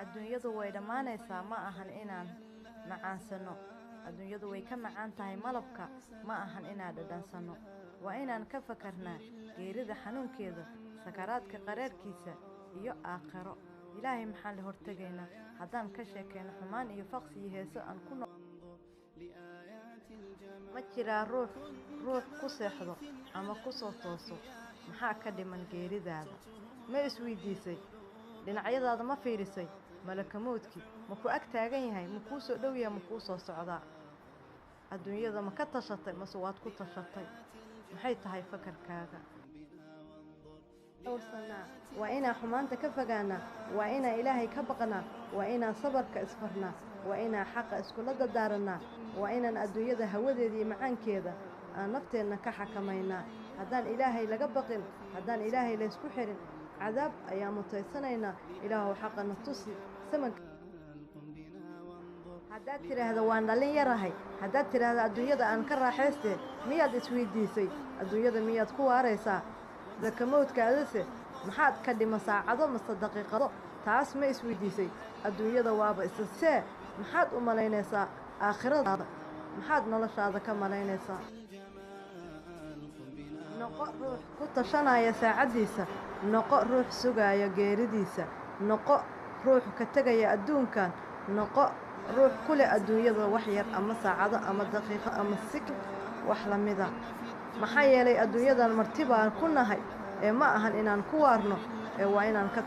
adduunyadu way dhammaanaysaa ma ahan inaan macaansano adduunyadu way ka macaan tahay malabka ma ahan inaan dhadhansano waa inaan ka fakarnaa geerida xanuunkeeda sakaraadka qaraarkiisa iyo aakhiro ilaahay maxaan la hortagaynaa haddaan ka sheekayno xumaan iyo faqsi iyo heeso aan ku ma jiraa ruux ku seexdo ama ku soo tooso maxaa ka dhiman geeridaada ma isweydiisay dhinacyadaada ma fiirisay malakamoodkii ma ku ag taagan yahay ma kuu soo dhow yahay ma kuu soo socdaa adduunyada ma ka tashatay mase waad ku tashatay maxay tahay fakarkaaga waa inaan xumaanta ka fogaanaa waa inaan ilaahay ka baqnaa waa inaan sabarka isfarnaa waa inaan xaqa iskula dadaaranaa waa inaan adduunyada hawadeeda iyo macaankeeda aan nafteenna ka xakamaynaa haddaan ilaahay laga baqin haddaan ilaahay laysku xirin cadaab ayaa mutaysanaynaa ilaahow xaqana tusi samanka haddaad tidhaahda waan dhallin yarahay haddaad tidhaahda adduunyada aan ka raaxaystee miyaad isweydiisay adduunyada miyaad ku waaraysaa lakamoodkaadase maxaad ka dhima saacado mase daqiiqado taas ma isweydiisay adduunyada waaba isasee maxaad u malaynaysaa aakhiradaada maxaad noloshaada ka malaynaysaa noqo ruux ku tashanaya saacaddiisa noqo ruux sugaaya geeridiisa noqo ruux ka tegaya adduunkan noqo ruux ku leh adduunyada wax yar ama saacado ama daqiiqo ama sikir wax la mida maxaa yeelay adduunyadan marti baan ku nahay ee ma ahan inaan ku waarno ee waa inaan ka